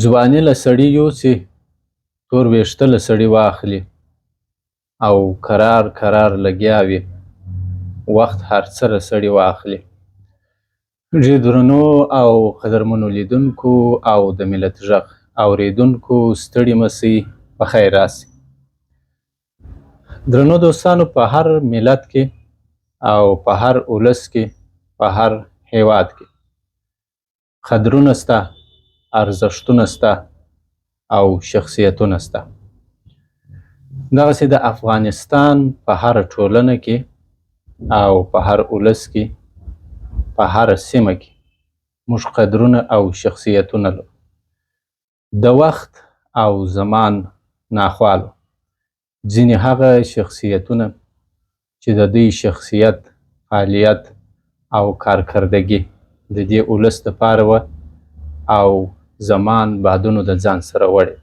ځواني له سړي یوسي تور ویښته له سړي واخلي او کرار کرار لګیا وي وخت هر څه له سړي واخلي. ډېر درنو او قدرمنو لیدونکو او د ملت غږ اورېدونکو ستړي مه سئ، په خیر راسئ. درنو دوستانو، په هر ملت کې او په هر ولس کې، په هر هیواد کې قدرونه سته، ارزښتونه سته او شخصیتونه سته. دغسې د افغانستان په هره ټولنه کې او په هر ولس کې، په هره سیمه کې موږ قدرونه او شخصیتونه لرو. د وخت او زمان ناخوالو ځینې هغه شخصیتونه چې د دوی شخصیت، فعالیت او کارکردګي د دې ولس دپاره وه او زمان بعدونو د ځان سره وړې.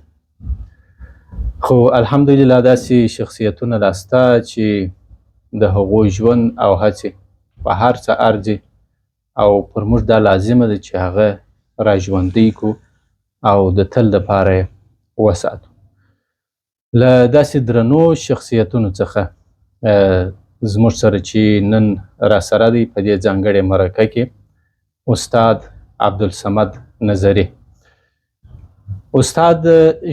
خو الحمدلله داسې شخصیتونه لا سته چې د هغوی ژوند او هڅې په هر څه ارزي او پر موږ دا لازمه ده چې هغه را ژوندی کړو او د تل دپاره یې وساتو. له داسې درنو شخصیتونو څخه زموږ سره چې نن راسره دی په دې ځانګړې مرکه کې استاد عبدالصمد نظري. استاد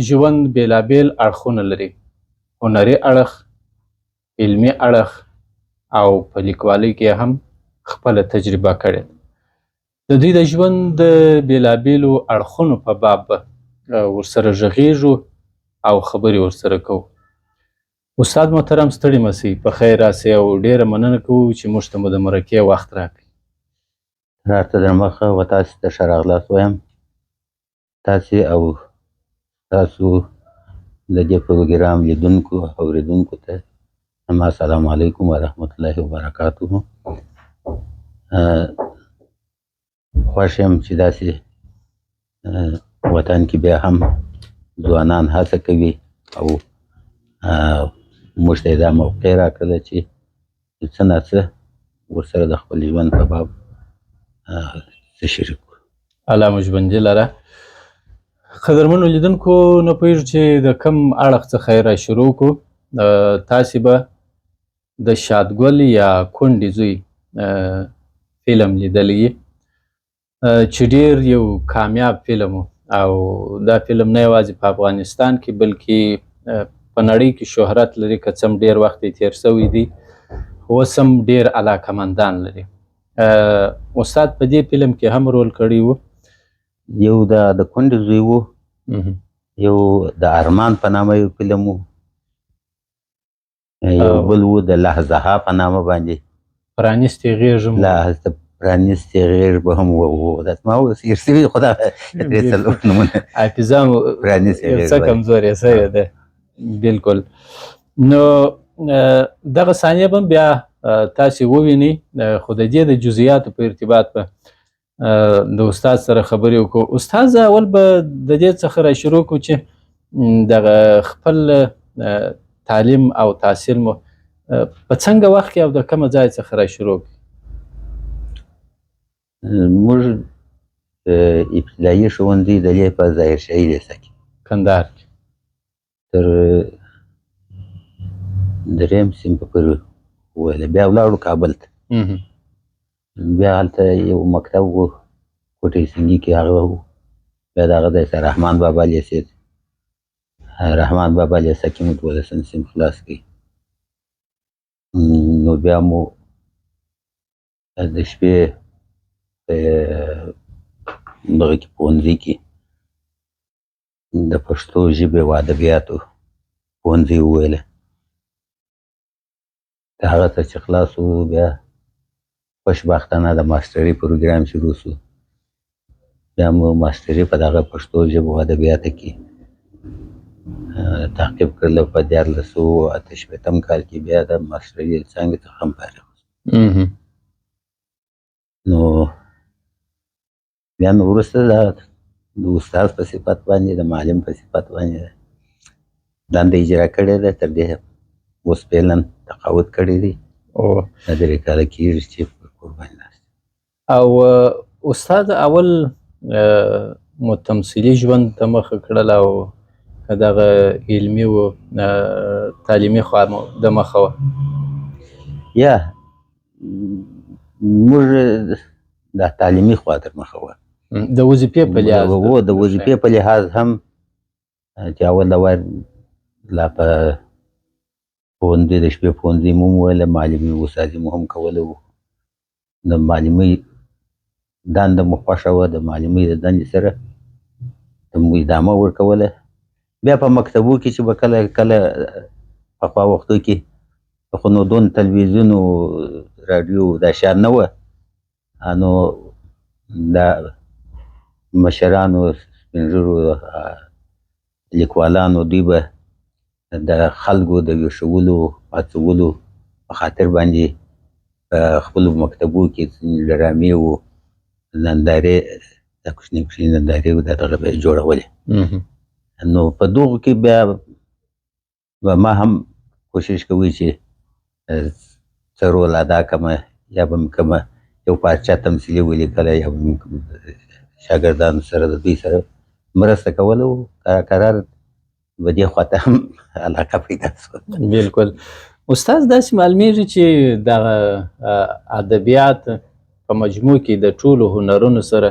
ژوند بېلابېل اړخونه لري، هنري اړخ، علمي اړخ او په لیکوالۍ کې هم خپله تجربه کړې ده. د دوی د ژوند د بېلابېلو اړخونو په باب به ورسره غږیږو او خبرې ورسره کوو. استاد محترم، ستړي مه سئ، په خیر راسئ او ډېره مننه کوو چې موږ ته مو د مرکې وخت راکړئ. راته در مخه و تاسې ته ښه راغلاست وایم. تاسې او تاسو د دې پروګرام لیدونکو او اورېدونکو ته زما السلام علیکم ورحمت الله وبرکاتو. خوښ یم چې داسې وطن کې بیا هم ځوانان هڅه کوي او موږ ته یې دا موقع راکړله چې څه نه څه ورسره د خپل ژوند په باب څه شریک کړو. الله مو ژوندي لره. قدرمنو لیدونکو، نه پوهېږو چې د کوم اړخ څخه یې را شروع کړو. تاسې به د شادګل یا کونډې زوی فلم لیدلی یي چې ډېر یو کامیاب فلم و او دا فلم نه یوازې په افغانستان کې بلکې په نړۍ کې شهرت لري، که څه هم ډېر وخت یې تېر سوی دی، اوس هم ډېر علاقهمندان لري. استاد په دې فلم کې هم رول کړی و. یو د کونډې زوی و، یو د ارمان په نامه یو فلم و، یو بل و د لحظه په نامه باندې پرانیستې غېږ هم پرانیستې غېږ به هم و. زما هېر سوي خو دا درې څلور نومونه حافظه مو یو څه کمزورې سوې ده. بلکل. نو دغه صحنې به هم بیا تاسې ووینئ، خو د دې د جزئیاتو په ارتباط به د استاد سره خبرې وکړو. استاد، اول به د دې څخه را شروع کړو چې دغه خپل تعلیم او تحصیل مو په څنګه وخت کې او د کومه ځای څخه را شروع کړئ؟ موږ ابتدایي ښوونځی د دې په ظاهر شاهي لیسه کې کندهار کې تر درېیم صنف پورې وویله. بیا ولاړو کابل ته. بیا هلته یو مکتب و کوټې سنګي کې، هغه و. بیا د هغه ځای سره رحمان بابا لیسې، رحمان بابا لیسه کې مو 12 صنف خلاص کړي. نو بیا مو د شپې دغه کې پوهنځي کې د پښتو ژبې او ادبیاتو پوهنځي وویله. د هغه څه چې خلاص وو، بیا خوشبختانه د ماسټري پروګرام شروع شو. بیا مو ماسټري په دغه پښتو ژبو او ادبیاتو کې تعقیب کړله. په 1488 کال کې بیا د ماسټري څانګې څخه هم فارغ شو. نو بیا مې وروسته د استاد په صفت باندې، د معلم په صفت باندې دنده اجرا کړې ده. تر دې اوس فعلا تقاعد کړی دی. دا 3 کاله کېږي چې په کور باندې ناست. او استاد، اول مو تمثیلي ژوند ته مخه کړل او که دغه علمي و تعلیمي خوا مو د مخه وه؟ یا موږ د تعلیمي خوا تر مخه وه. د وظیفې په لحاظ د وظیفې په لحاظ هم چې اول وار لا په ښوونځي د شپې ښوونځي مو وویله، معلمي استادي مو هم کوله وو. د معلمۍ دنده مو خوښه وه، د معلمۍ د دندې سره مو ادامه ورکوله. بیا په مکتبو کې چې به کله پخوا وختو کې خو نو دون تلویزیون و راډیو دا شیان نه وه، نو د مشرانو سپین ږیرو لیکوالانو دوی به د خلکو د ویښولو هڅولو په خاطر باندې په خپلو مکتبو کې ډرامې و، نندارې، دا کوچنۍ کوچنۍ نندارې و، دا دغه به یې جوړولې. نو په دغو کې بیا به ما هم کوشش کوي چې څه رول ادا کړمه، یا به مې کومه یو پارچه تمثیلي ولیکله، یا به مې شاګردانو سره د دوی سره مرسته کوله او قرار به دې خواته هم علاقه پیدا شوه. بلکل. استاد داسې معلومیږي چې دغه ادبیات په مجموع کې د ټولو هنرونو سره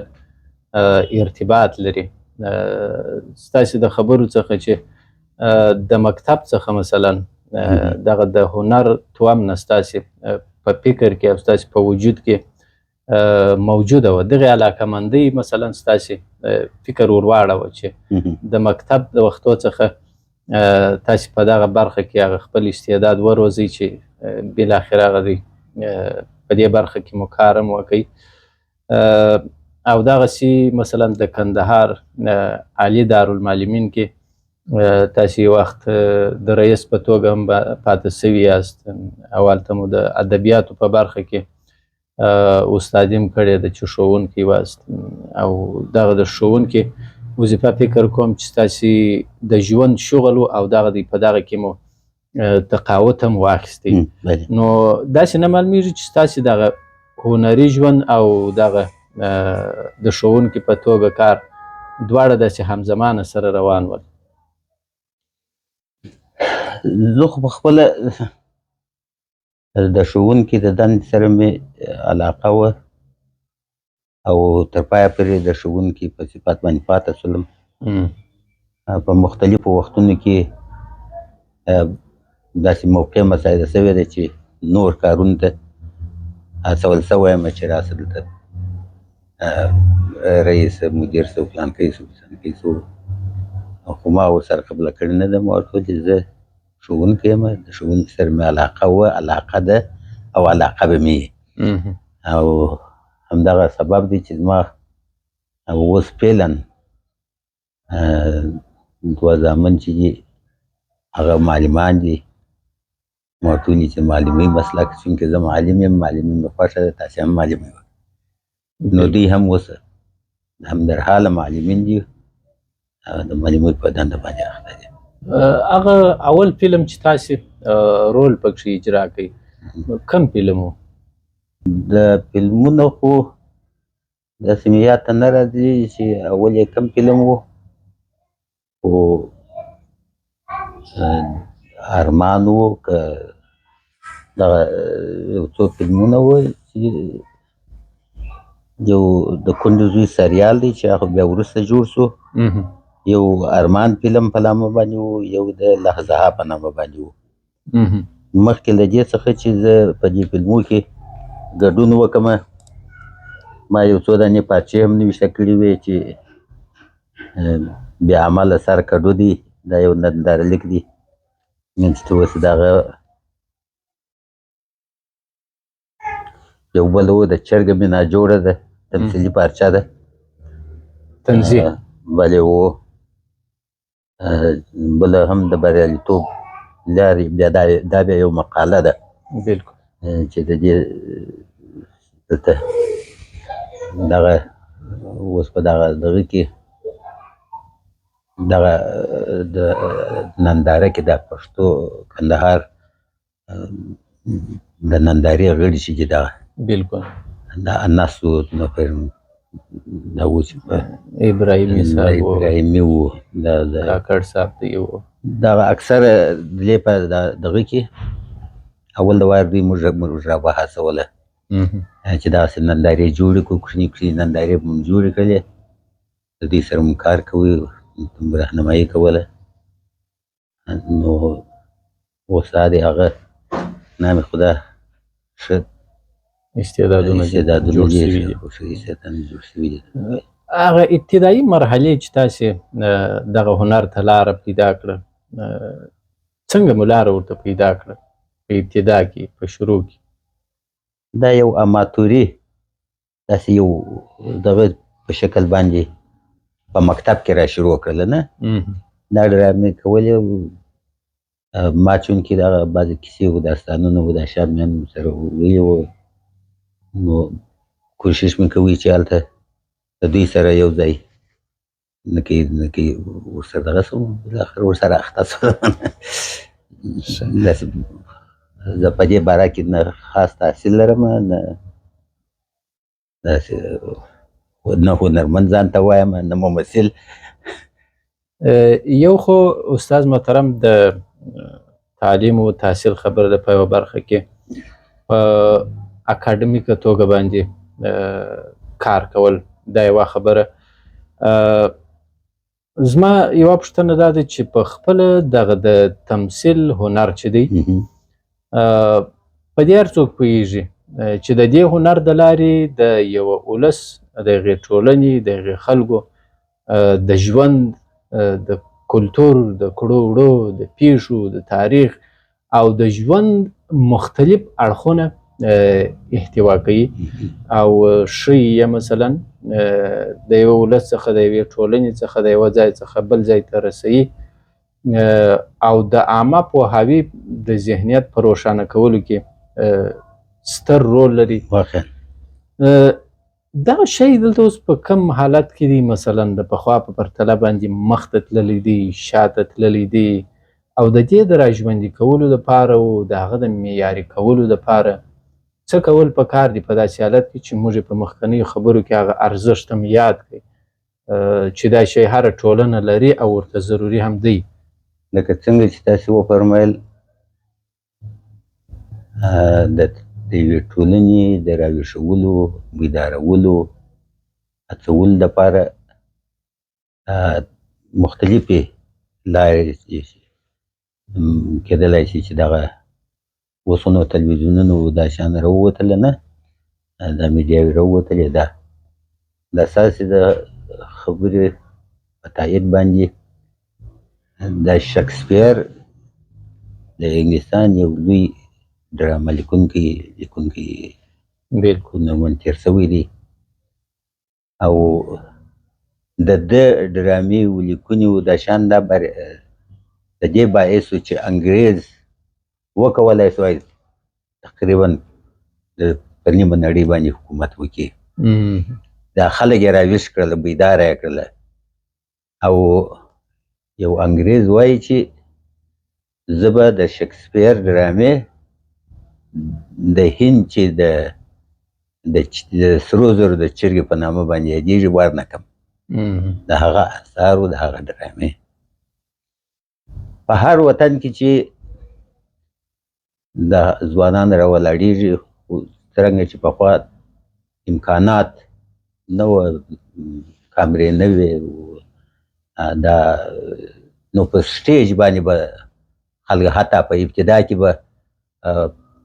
ارتباط لري. ستاسې د خبرو څخه چې د مکتب څخه مثلا دغه د هنر توام نه ستاسې په فکر کې او ستاسې په وجود کې موجوده وه، دغې علاقمندۍ مثلا ستاسې فکر ور واړوه چې د مکتب د وختو څخه تاسې په دغه برخه کې هغه خپل استعداد وروزئ چې بالاخره هغه دی په دې برخه کې مو کار هم وکئ. او دغسې مثلا د کندهار عالي دارالمعلمین کې تاسې یو وخت د رئیس په توګه هم پاته سوي یاست، او هلته مو د ادبیاتو په برخه کې استادي هم کړې ده چې ښوونکی واست، او دغه د ښوونکي وظیفه فکر کوم چې ستاسې د ژوند شغل و او دغه دی په دغه کې مو تقاعد هم واخیستی. نو داسې نه معلومیږي چې ستاسې دغه هنري ژوند او دغه د ښوونکي په توګه کار دواړه داسې همزمانه سره روان ول؟ زه خو پخپله د ښوونکي د دندې سره مې علاقه وه او تر پایه پورې د ښوونکي په صفت باندې پاته شولم. په مختلفو وختونو کې داسې موقع مساعده شوې ده چې نور کارونو ته هڅول شوی یم چې راسه دلته رئیس مدیر شو، فلانکی شو، فلانکی شو، خو ما ورسره قبله کړې نه ده. ما ورته وویل چې زه ښوونکی یم، د ښوونکي سره مې علاقه وه، علاقه ده او علاقه به مې او همدغه سبب دی چې زما اوس فعلا دوه زامن چې دي هغه معلمان دي. ما ورته ویلي چې معلمۍ مسلک، چونکې زه معلم یم، معلمي مې خوښه ده، تاسې هم معلمۍ وکړئ. نو دوی هم اوس همدرحاله معلمین دي، د معلمۍ په دنده باندې اخته دي. هغه اول فلم چې تاسې رول پکښې اجرا کوئ کوم فلم و؟ د فلمونو خو داسې مې یاد ته نه راځي چې اول یې کوم فلم و، خو ارمان و که دغه یو څو فلمونه وو چې یو د کونډې زوی سریال دی چې هغه بیا وروسته جوړ شو، یو ارمان فلم په نامه باندې و، یو د لحظه په نامه باندې و. مخکې له دې څخه چې زه په دې فلمو کې ګډون وکړم، ما یو څو دانې پارچې هم نوشته کړې وې چې بې عمله سر کډو دی، دا یو نندارلیک دی چې اوس دغه یو بل و د چرګه مې ناجوړه ده، تمثیلي پارچه ده، تنظیم بلې و. بله هم د بریالیتوب لارې، بیا دا بیا یو مقاله ده بلکل چې د دې دلته دغه اوس په دغه کې دغه د ننداره کې د پښتو کندهار د نندارې غړي چې دغه بلکل د انسو نفر دا و چې په ابراهیمي صاحب و، ابراهیمي و، کاکړ صاحب دی و، دغه اکثر دلې په دغه کې اول د وار دوی موږ را وهڅوله چې داسې نندارې جوړې کړو، کوچني کوچني نندارې به مو جوړې کړلې، د دوی سره مو کار کوي، رهنمایي کوله. نو اوس دا دی هغه نام خدا ښه استعدادونه جوړ شوي دي. هغه ابتدایي مرحلې چې تاسې دغه هنر ته لاره پیدا کړه، څنګه مو لاره ورته پیدا کړه په ابتدا کې، په شروع کې؟ دا یو اماتوري داسې یو دغه په شکل باندې په مکتب کې را شروع کړله نه. دا ډرامې کولې، ما چونکې دغه بعضې کیسې و، داستانونه و، دا شیان مې هم سره ویلي وو، نو کوشش مې کوي چې هلته د دوی سره یو ځای نه کې ورسره دغه شم، بالاخره ورسره اخته شوم. داسې زه په دې باره کې نه خاص تحصیل لرم، نه داسې نه هنرمند ځان ته وایم، نه ممثل. یو خو استاد محترم د تعلیم او تحصیل خبره ده په یوه برخه کې په اکاډمیکه توګه باندې کار کول، دا یوه خبره. زما یوه پوښتنه دا ده چې په خپله دغه د تمثیل هنر چې دی، په دې هر څوک پوهېږي چې د دې هنر د لارې د یوه ولس، د هغې ټولنې، د هغې خلکو د ژوند، د کلتور، د کړو وړو، د پیښو، د تاریخ او د ژوند مختلف اړخونه احتوا کوي او ښیي یې، مثلا د یوه ولس څخه، د یوې ټولنې څخه، د یوه ځای څخه بل ځای ته رسوي او د عامه پوهاوي د ذهنیت په روښانه کولو کې ستر رول لري. واقعا دغه شی دلته اوس په کم حالت کې دی؟ مثلا د پخوا په پرتله باندې مخته تللی دی، شاته تللی دی؟ او د دې د راژوندي کولو دپاره او د هغه د معیاري کولو دپاره څه کول پکار دي په داسې حالت کې چې موږ په مخکنیو خبرو کې هغه ارزښت هم یاد کړئ چې دا شی هره ټولنه لري او ورته ضروري هم دی؟ لکه څنګه چې تاسې وفرمایل، د یوې ټولنې د راویښولو، بیدارولو، هڅولو دپاره مختلفې لارې کېدلی شي چې دغه اوس خو نو تلویزیونونه و دا شیان راووتله نه، دا میډیاوې راووتلې. دا ستاسې د خبرې په تایید باندې د شکسپیر د انګلستان یو لوی ډرامه لیکونکی هنرمند تېر شوی دی او د ده ډرامې ولیکونې و دا شیان، دا د دې باعث و چې انګریز وکولی شوای تقریبا په نیمه نړۍ باندې حکومت وکړي. دا خلک یې راویښ کړله، بیداره یې کړله. او یو انګریز وایي چې زه به د شکسپیر ډرامې د هند چې د سرو زرو د چرګې په نامه باندې یادېږي ورنه کړم، د هغه اثارو، د هغه ډرامې. په هر وطن کې چې د ځوانان راولاړېږي، څرنګه چې پخوا امکانات نه وه، کامرې نه وې، دا نو په سټیج باندې به خلک، حتی په ابتدا کې به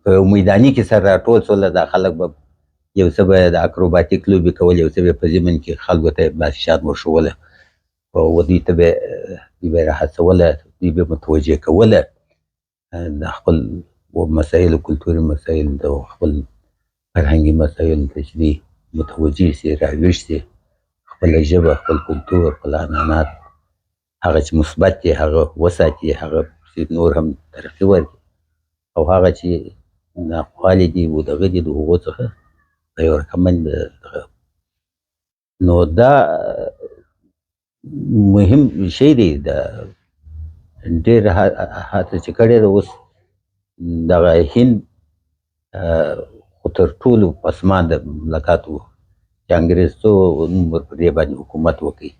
په میداني کې سره راټول شول، دا خلک به یو څه به د اکروباتیک لوبې کول، یو څه به په ضمن کې خلکو ته داسې شیان ورښوله او دوی ته به یې راهڅوله، دوی به متوجه کوله د خپل مسایلو، کلتوري مسایل، د خپل فرهنګي مسایلو ته چې دوی متوجه شي، راویښ شي، خپله ژبه، خپل کلتور، خپل عنعنات هغه چې مثبت دي هغه وساتي، هغه نور هم ترقي ورکړي، او هغه چې ناخوالې دي و دغه دي د هغو څخه په یو رقم باندې. نو دا مهم شی دی. دا ډېر هڅه چې کړې ده اوس دغه هند خو تر ټولو پسمانده مملکت و چې چې انګرېز څو عمر په دې باندې حکومت وکړي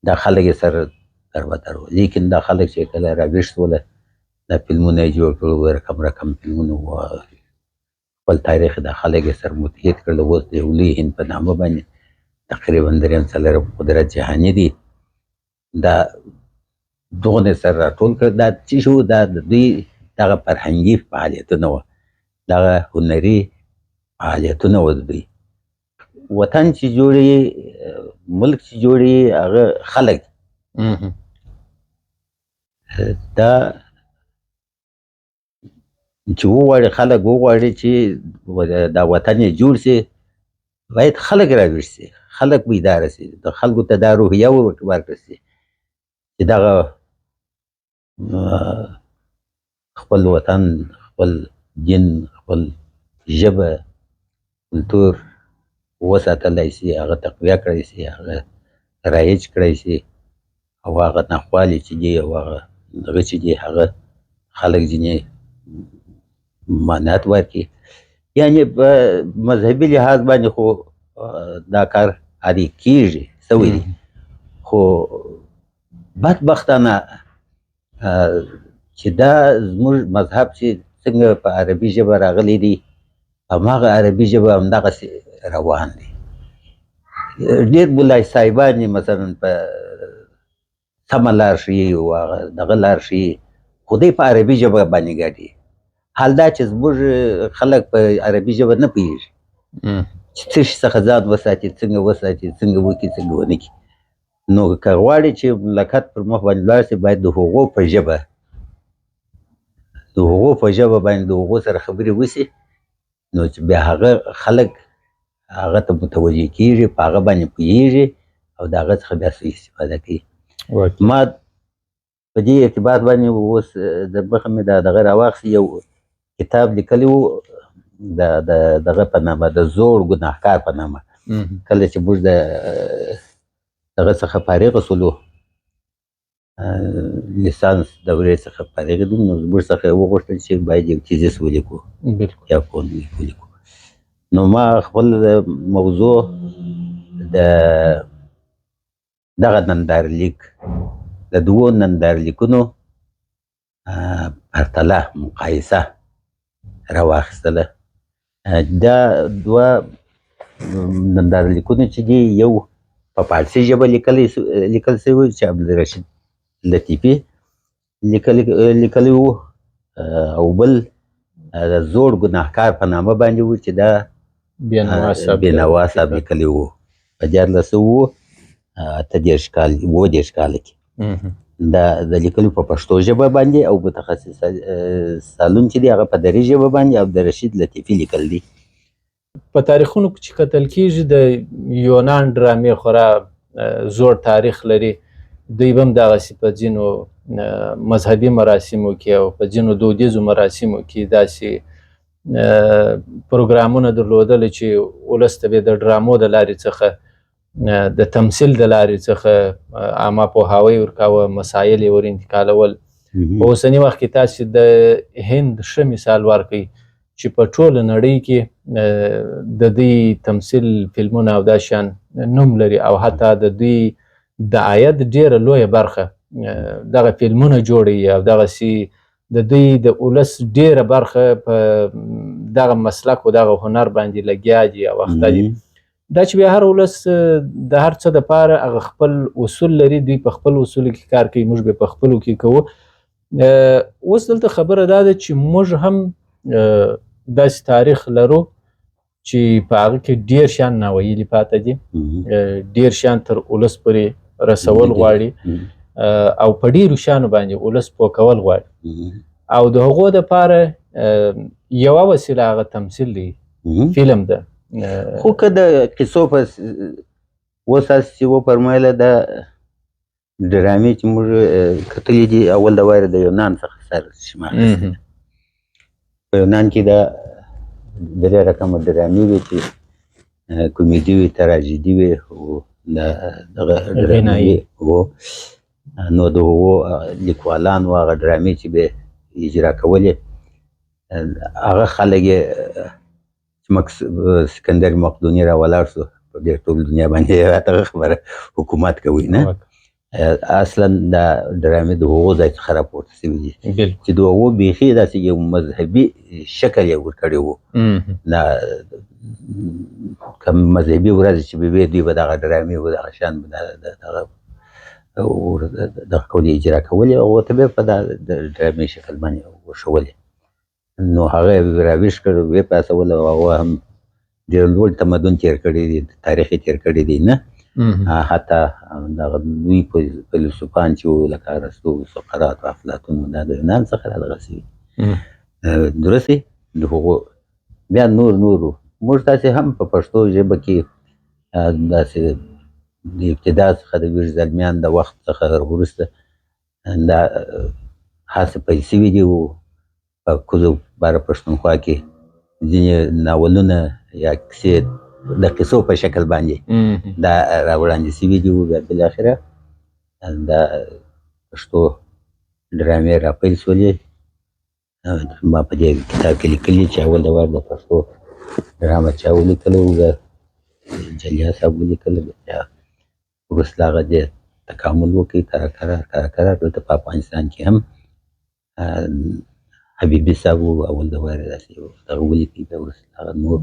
دا خلک یې سره دربدر وو. لیکن دا خلک چې کله راویښ شوله دا فلمونه یې جوړ کړل رقم فلمونه وو خپل تاریخ دا خلک یې سره متحد کړل. اوس د یو لوی هند په نامه باندې تقریبا 3 قدرت جهاني دي دا دغه سره راټول کړ. دا چې شو دا د دوی دغه فرهنګي فعالیتونه وو دغه هنري فعالیتونه وو د دوی. وطن چې جوړي ملک چې جوړي هغه خلک دا چې وغواړي خلک وغواړي چې دا وطن یې جوړ شي باید خلک راویښ شي خلک بیداره شي د خلکو ته دا روحیه ورکړل شي چې دغه خپل وطن خپل دین خپل ژبه کلتور وساتلی شي هغه تقویه کړی شي هغه رایج کړی شي او هغه ناخوالې چې دي او هغه دغه چې دي هغه خلک ځینې مانعت ورکړي. یعنې په مذهبي لحاظ باندې خو دا کار عادي کېږي سوی دی خو بدبختانه چې دا زموږ مذهب چې څنګه په عربي ژبه راغلی دی هماغه عربي ژبه همدغسې روان دی. ډېر مولای صاحبان یې مثلا په سمه لار ښیي او هغه دغه لار ښیي خو دوی په عربي ژبه باندې ګډي. حال دا چې زموږ خلک په عربي ژبه نه پوهېږي چې څه شي څخه ځان وساتي څنګه وساتي څنګه وکړي څنګه ونه کړي. نو که غواړي چې مملکت پر مخ باندې لاړ شي باید د هغو په ژبه باندې د هغو سره خبرې وشي نو چې بیا هغه خلک هغه ته متوجه کېږي په هغه باندې پوهېږي او د هغه څخه بیا سوء استفاده کوي. ما په دې ارتباط باندې اوس د مخه مې دغه راواخیست یو کتاب لیکلی و دغه په نامه د زوړ ګناهکار په نامه. کله چې موږ د دغه څخه فارغ شولو لیسانس دورې څخه فارغ دي نو موږ څخه یې وغوښتل چې باید یو تیزیس ولیکو یا فونلیک ولیکو. نو ما خپل موضوع د دغه نندارلیک د دوو نندارلیکونو پرتله مقایسه راواخیستله. دا دوه نندارلیکونه چې دي یو په فارسي ژبه لیکل شوي چې عبدالرشید لطیفي لیکلی و او بل د زوړ ګناهکار په نامه باندې و چې دا بینوا صاحب لیکلی و په 1838 کال کې. دا د لیکلو په پښتو ژبه باندې او متخصص سالون چې دی هغه په دري ژبه باندې عبدالرشید لطیفي لیکل دي. په تاریخونو کې چې کتل کېږي د یونان ډرامې خورا زوړ تاریخ لري. دوی به هم دغسې په ځینو مذهبي مراسمو کې او په ځینو دودیزو مراسمو کې داسې پروګرامونه درلودل چې ولس ته به د ډرامو د لارې څخه د تمثیل د لارې څخه عامه پوهاوی ورکاوه مسایل یې ور انتقالول. په اوسني وخت کې تاسې د هند ښه مثال ورکوئ چې په ټوله نړۍ کې د دوی تمثیل فلمونه او دا شیان نوم لري او حتی د دوی د عاید ډېره لویه برخه دغه فلمونه جوړوي او دغسې د دوی د ولس ډېره برخه په دغه مسلک او دغه هنر باندې لګیا دي او اخته دي. دا چې بیا هر ولس د هر څه دپاره هغه خپل اصول لري دوی په خپل اصولو کې کار کوي موږ به په خپلو کې کوو. اوس دلته خبره دا ده چې موږ هم داسې تاریخ لرو چې په هغه کې ډېر شیان ناویلي پاته دي ډېر شیان تر ولس پورې رسول غواړي او په ډېرو شیانو باندې ولس پوه کول غواړي او د هغو دپاره یوه وسیله هغه تمثیل دی فلم ده. خو که د قصو په اوس هسې وفرمایله دا ډرامې چې موږ کتلي دي اول د واره د یونان څخه سر شمار په یونان کې دا 3 رقمه ډرامې وې چې کومیډي وې تراژیدي وې او دغه ډرامې وو. نو د هغو لیکوالانو هغه ډرامې چې به اجرا کولې هغه خلک یې سکندر مقدوني را ولاړ شو په دې ټول دنیا باندې دغه خبره حکومت کوي نه اصلا دا ډرامې د هغو ځای څخه راپورته سوي دي چې د هغو بیخي داسې یو مذهبي شکل یې ورکړی و دا کوم مذهبي ورځې چې به وې دوی به دغه ډرامې و دغه شیان به دغه کولې اجرا کولې هغو ته به په دا ډرامې شکل باندې وښولې نو هغه یې راویښ کړ ویې پاڅول او هغه هم ډېر لوړ تمدن تېر کړی دی تاریخ یې تېر کړی دی نه حتی دغه لوی فیلسوفان چې وو لکه ارسطو سقراط او افلاطون دا د یونان څخه رادغه سوي درست دی د هغو بیا نور موږ تاسې هم په پښتو ژبه کې داسې د ابتدا څخه د ویښ زلمیان د وخت څخه وروسته دا هڅې پیل سوي دي په کوزو باره پښتونخوا کې ځینې ناولونه یا کیسې د قصو په شکل باندې دا راوړاندې سوي دي بیا بالاخره دا پښتو ډرامې راپیل شولې ما په دې کتاب کې لیکلي چې اول د وار د پښتو ډرامه چا ولیکله د جلیا صاحب ولیکله بیا وروسته هغه دې تکامل وکړي کرار دلته په افغانستان کې هم حبیبي صاحب اول د وار داسې دغه ولیکي بیا وروسته هغه نور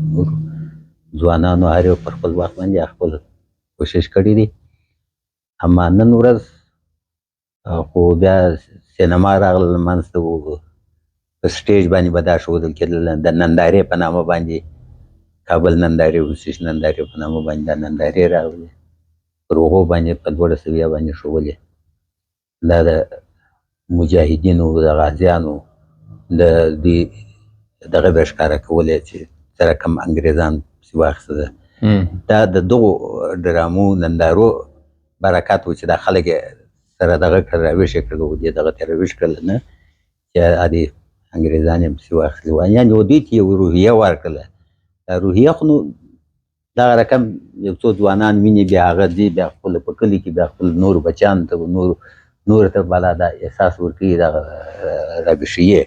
ځوانانو هر یو پر خپل وخت باندې خپل کوشش کړی دی اما نن ورځ خو بیا سینما راغله منځته په سټیج باندې به دا ښودل کېدله د نندارې په نامه باندې کابل نندارې اوسیش نندارې په نامه باندې دا نندارې راغلې پر هغو باندې په لوړه سویه باندې ښولې دا د مجاهدینو د غازیانو د دې دغه به ښکاره کولې چې سره کم انګریزان پسې واخیسته ده دا د دغو ډرامو نندارو برکت و چې دا خلک یې سره دغه کړل راویښ یې کړل دې دغه ته راویښ کړل نه چې ادې انګریزان یې پسې واخیستلي وو یعنې دوی ته یو روحیه ورکړله دا روحیه خو نو دغه رقم یو څو ځوانان ویني بیا هغه ځي بیا خپله په کلي کې بیا خپل نورو بچیانو ته نورو ته بالا دا احساس ورکوي دغه راویښیې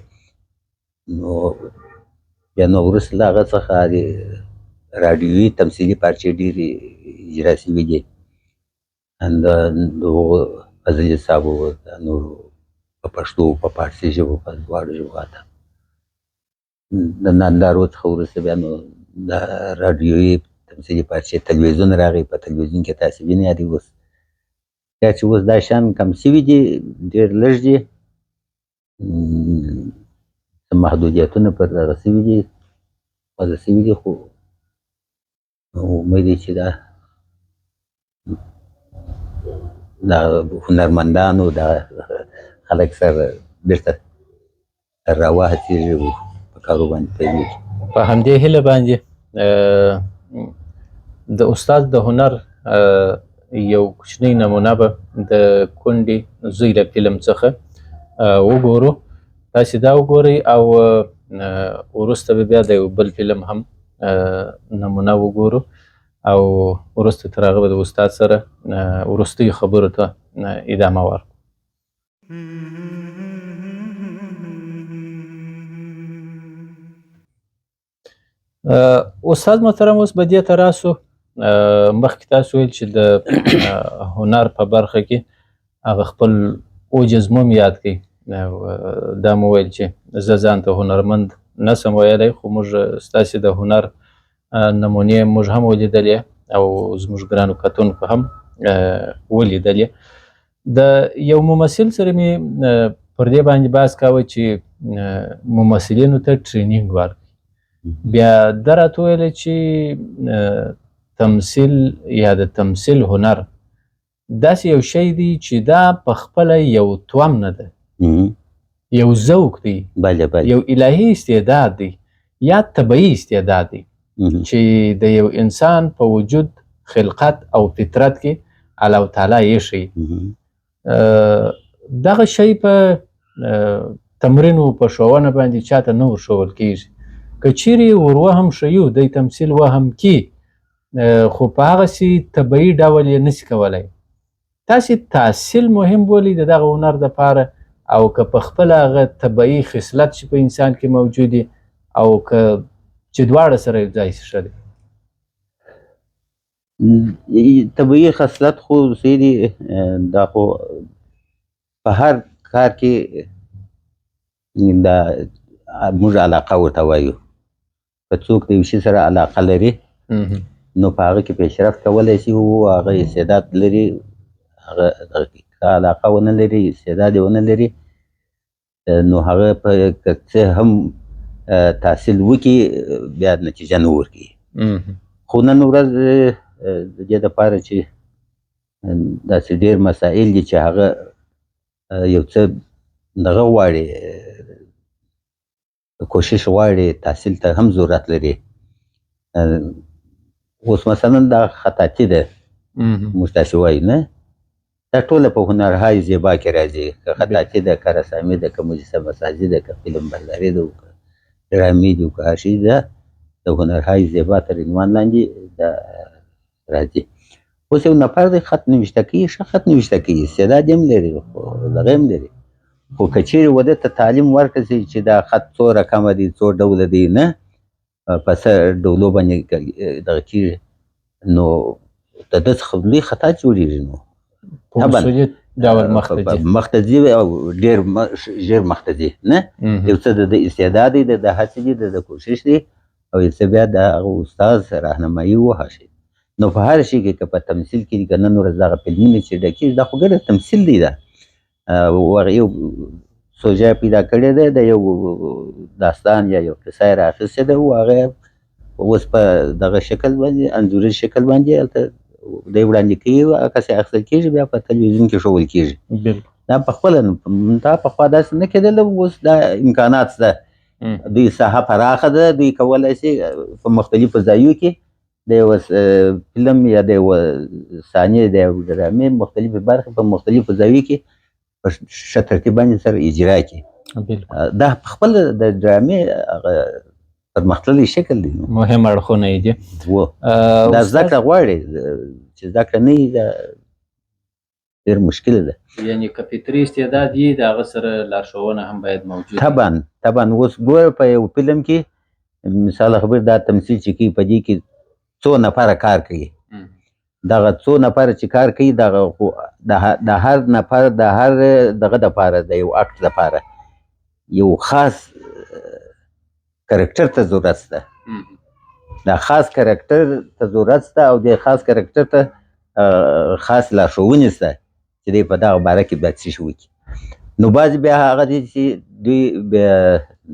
نو بیا نو وروسته له هغه څخه راډیوي تمثیلي پارچې ډېرې اجرا سوي دي د هغو فضلي صاحبو د نورو په پښتو په فارسي ژبو په دواړو ژبو حتی د نندارو څخه وروسته بیا نو د راډیوي تمثیلي پارچې تلویزیون راغی په تلویزیون کې تاسې وینئ اوس بیا چې اوس دا شیان کم سوي دي ډېر لږ دي محدودیتونه پر دغه سوي دي وضع سوي دي خو امید دی چې دا د هنرمندانو د خلک سره بېرته راوهڅېږي او په کارو باندې پیلېږي په همدې هیله باندې د استاد د هنر یو کوچنی نمونه به د کونډې زوی له فلم څخه وګورو تاسې دا وګورئ او وروسته به بیا د یو بل فلم هم نمونه وګورو او وروسته تر هغه به د استاد سره وروستیو خبرو ته ادامه ورکړو استاد محترم اوس به دې ته راسو مخکې تاسو ویل چې د هنر په برخه کې هغه خپل اوجز مو یاد کړئ دا مو ویل چې زه ځان ته هنرمند نسم ویلی خو موږ ستاسې د هنر نمونې موږ هم ولیدلې او زموږ ګرانو کتونکو هم ولیدلې د یو ممثل سره مې پر دې باندې بحث کاوه چې ممثلینو ته ټرینینګ ورکړي بیا ده راته وویله چې تمثیل یا د تمثیل هنر داسې یو شی دی چې دا په خپله یو توم نه ده یو ذوق دی یو الهي استعداد دی یا طبعي استعداد دی چې د یو انسان په وجود خلقت او فطرت کې الله تعالی ایښی دغه شی په تمرین او په ښوونه باندې چاته نه ورښول کېږي که چیرې ور وهم ښیو دی تمثیل وهم کې خو په هغسې طبعي ډول یې نسي کولی تاسې تحصیل مهم بولئ د دغه هنر دپاره او که په خپله هغه طبعي خصلت چې په انسان کې موجود وي او که چې دواړه سره یو ځای شي ښه دی طبیعي خصلت خو څه دي دا خو په هر کار کې دا موږ علاقه ورته وایو که څوک د یو شي سره علاقه لري نو په هغه کې پیشرفت کولی شي او هغه استعداد لري هغه که علاقه ونه لري استعداد یې ونه لري نو هغه په که څه هم تحصیل وکړي بیا نتیجه نه ورکوي خو نن ورځ د دې دپاره چې داسې ډېر مسایل دي چې هغه یو څه دغه غواړي کوشش غواړي تحصیل ته هم ضرورت لري اوس مثلا دا خطاطي ده موږ داسې وایو نه دا ټوله په هنرهای زیبا کې راځي که خطاطي ده که رسامي ده که مجسمه سازي ده که فلم برداري ده که ډرامې دي که هر شي ده د هنرهای زیبا تر عنوان لاندې دا راځي اوس یو نفر دی خط نوشته کوي ښه خط نوشته کوي استعداد یې هم لري خو دغه هم لري خو که چیرې وده ته تعلیم ورکړل شي چې دا خط څو رقمه دی څو ډوله دی نه په څه ډولو باندې دغه کېږي نو د ده څخه لوی خطا جوړېږي نو په مسؤلیت ډول مخته ځي او ډېر ژر مخته ځي نه یو څه د استعداد دی د هڅې دي د کوشش دی او یو څه بیا د هغه استاد راهنمایي وهڅوي نو په هر شي کې که په تمثیل کې که نن ورځ دغه فلمونه چې ډکېږي دا خو ګډه تمثیل دی دا هغه یو سوژه پیدا کړې ده د یو داستان یا یو قصه یې رااخیستې ده او هغه اوس په دغه شکل باندې انځوریز شکل باندې هلته دی وړاندې کوي هغسې اخیستل کېږي بیا په تلویزیون کې ښودل کېږي دا پخپله دا پخوا داسې نه کېدله اوس دا امکانات شته دوی ساحه پراخه ده دوی کولی شي په مختلفو ځایو کې د یوه فلم یا د یوه صحنې د یو ډرامې مختلفې برخې په مختلفو ځایو کې په ښه ترتیب باندې سره اجرا کړي دا پخپله د ډرامې پرمختللی شکل دی مهم اړخونه یې دي دا زده کړه غواړي چې زده کړه نه وي دا ډېر مشکله ده یعنې که فطري استعداد یې د هغه سره لارښوونه هم باید موجود طبعا اوس ګوره په یو فلم کې مثال خبر دا تمثیل چې کوي په دې کې څو نفره کار کوي دغه څو نفره چې کار کوي دغه د هر نفر د هر دغه دپاره د یو اکټ دپاره یو خاص کرکټر ته ضرورت شته دا خاص کرکټر ته ضرورت شته او د خاص کرکټر ته خاص لارښوونې شته چې دی په دغه باره کې باید څه شي وکړي نو بعضې بیا هغه دي چې دوی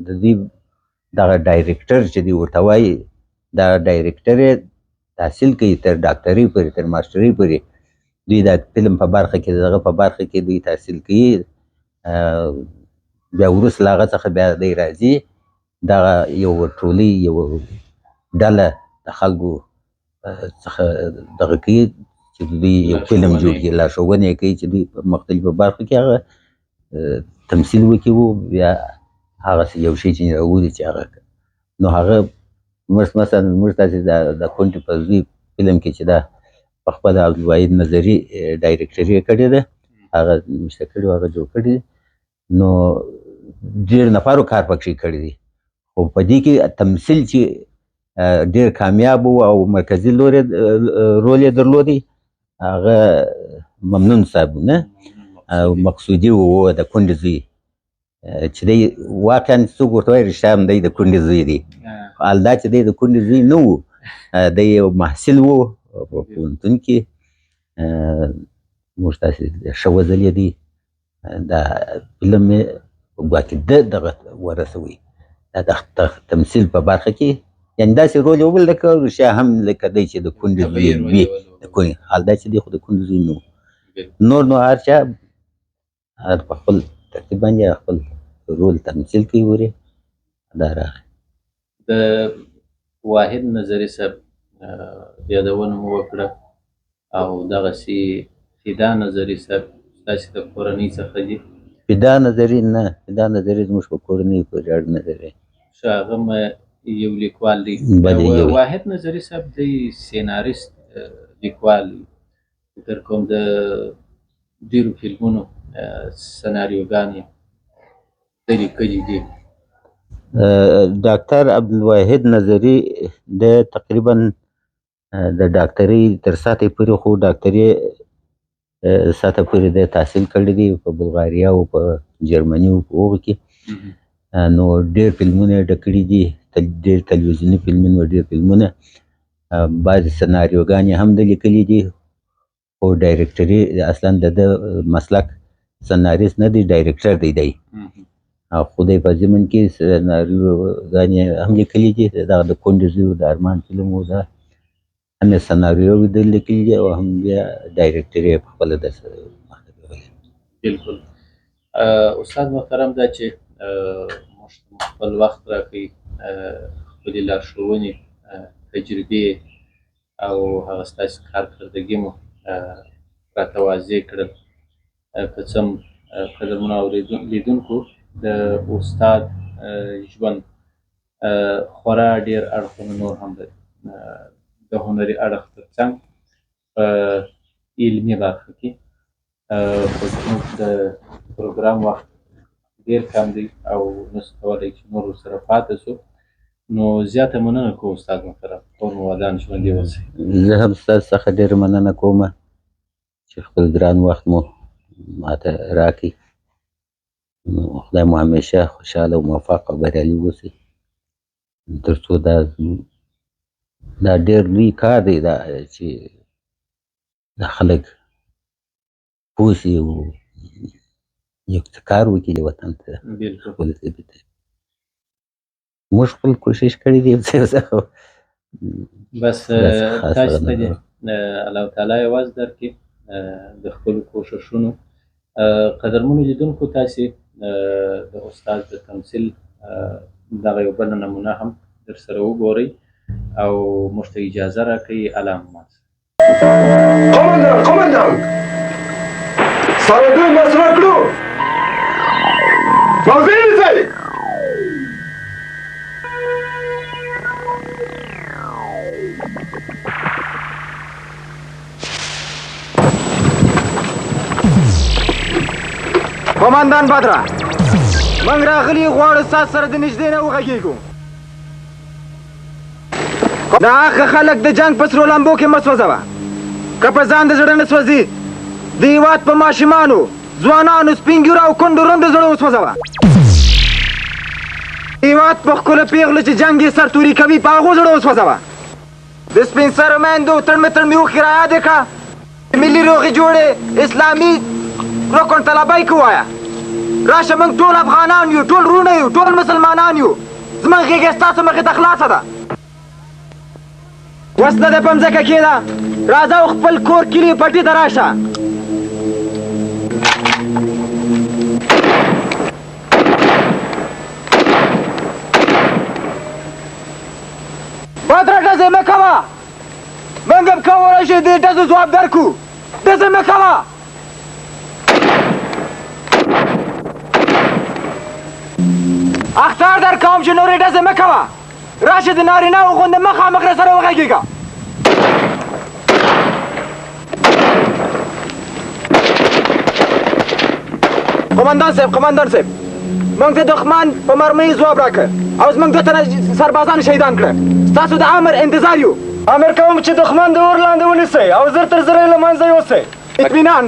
د دوی دغه ډایرکټر چې دوی ورته وایي دا ډایرکټر یې تحصیل کوي تر ډاکټرۍ پورې تر ماسټرۍ پورې دوی د فلم په برخه کې دغه په برخه کې دوی تحصیل کوي بیا وروسته له هغه څخه بیا دی راځي دغه یو ټولۍ یو ډله د خلکو څخه دغه کوي چې دوی یو فلم جوړ کړي لارښوونه یې کوي چې دوی په مختلفو برخو کې هغه تمثیل وکړي بیا هغسې یو شی چې راوځي چې هغه نو هغه مثلا موږ تاسې د کونډې په زوی فلم کې چې دا پخپله عبدالواحد نظري ډایرکټري یې کړې ده هغه نوشته کړي هغه جوړ کړي نو ډېر نفرو کار پکښې کړی دی خو په دې کې تمثیل چې ډېر کامیاب و او مرکزي رول یې درلودی هغه ممنون صاحب نه مقصودي و د کونډې زوی چې دی واقعا څوک ورته وایي رښتیا هم دی د کونډې زوی دی حال دا چې دی د کونډې زوی نه و دی یو محصل و په پوهنتون کې موږ تاسې ښه وځلېدی دا فلم یې ګواکې دغه ورسوي دا د تمثیل په برخه کې یعنې داسې رول یې وبل لکه رښتیا هم لکه دی چې د کونډې زوی وي حال دا چې دی خو د کونډې زوی نه و نور نو هر چا په خپل ترتیب باندې خپل رول تمثیل کوي ورې دا راغی د واحد نظري صاحب یادونه مو وکړه او دغسې فدا نظري صاحب ستاسې د کورنۍ څخه دي فدا نظري نه فدا نظري زموږ په کورنۍ پورې اړه نه لري ښه هغه یو لیکوال دی واحد نظري صاحب دی سیناریست لیکوال فکر کوم د ډېرو فلمونو سناریوګانې ده لیکلي دي ډاکټر عبدالواحد نظري د تقریبا د ډاکټرۍ تر سطحې پورې خو ډاکټرۍ سطح پورې د تحصیل کړی دی په بلغاریا او په جرمني او په هغو کې. نو ډېر فلمونه یې ډکړي دي، ډېر تلویزیوني فلمونه او ډېر فلمونه. بعضې سناریوګانې هم د لیکلي دي، خو ډایرکټري اصلا د ده مسلک سناریست نه دی، ډایرکټر دی دی. خو دی په ضمن کې سناریوګانې هم لیکلي دي، دغه د کونډې زوی د ارمان فلم و، دا هم یې سناریو د لیکلي دي او هم بیا ډایرکټري یې پخپله د مخته بیولې. بالکل. استاد محترم، دا چې موږ خپل وخت راکوي، خپلې لارښوونې، تجربې او هغه ستاسې کارکردګي مو راته واضح کړل. که څه هم قدرمنو اورېدونکو، د استاد ژوند خورا ډېر اړخونه نور هم لري. د هنري اړخ تر څنګ په علمي برخه کې خو زموږ د پروګرام وخت ډېر کم دی او نسو کولی چې نور ورسره پاتې شو. نو زیاته مننه کوم استاد محترم، عمر مو ودان، ژوندي اوسئ. زه هم ستاسو څخه ډېره مننه کوم چې خپل ګران وخت مو ماته راکړئ. نو خدای مو همیشه خوشحاله او موفق او بریالي واوسئ، تر څو دا ډېر لوی کار دی، دا چې دا خلک پوه شي او یو څه کار وکړي وطن ته. موږ خپل کوشش کړی دی. بس تاسو ته دې الله تعالی یوازې درکړي د خپلو کوښښونو. قدرمنو لیدونکو، تاسې د استاد د تمثیل دغه یو بله نمونه هم در سره وګورئ او موږ ته اجازه راکړئ. الله مو مات. قمندان سره دوی مسره کړو، موضوع نیسئ. قمندان بدره، موږ راغلي غواړو ستاسو سره د نږدې نه وغږېږو. دا هغه خلک د جنګ په سرو لمبو کې مه سوځوه. که په ځان د زړه نه سوځي، د هېواد په ماشومانو، ځوانانو، سپین ږیرو او کونډو رندو زړه وسوځوه. د هېواد په ښکلو پېغلو چې جنګ یې سرتوري کوي، په هغو زړه وسوځوه. د سپین سرو میندو تړمې تړمې اوښکې رایاد یې کړه. د ملي روغې جوړې اسلامي رکن طلبۍ کې ووایه. راشه، موږ ټول افغانان یو، ټول وروڼه یو، ټول مسلمانان یو. زموږ غېږه ستاسو مخې ته خلاصه ده. وسله دې په مځکه کښېږده، راځه او خپل کور کلي پټي ته راشه. بدره ډزې مه کوه، موږ هم کولی شو دې ډزو ځواب درکړو. ډزې مه کوه. اخطار در کوم چې نورې ډزې مه کوه. راشه، د نارینهو غوندې مخامخ را سره وغږېږه. قمندان صاحب، موږ د دښمن په مرمۍ ځواب راکړ او زموږ 2 تنه سربازان شهیدان کړه. ستاسو د امر انتظار یو. امر کوم چې دښمن د اور لاندې ونیسئ او زر تر زره یې له منځه یوسئ. اطمینان.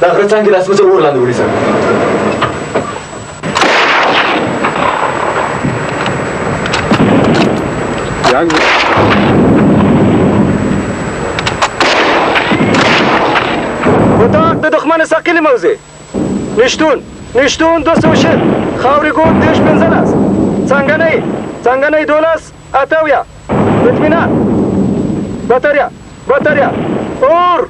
دا غره څانګې د اسمچه اور لاندې ونیسه. جنګ اتاق د دښمن ثقیل موضع نشتون 200 خاورې ګوټ 15 څنګنۍ 12 اتاویا اطمینان بطریا اور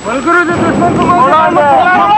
ملګرو د دښمن په مقابل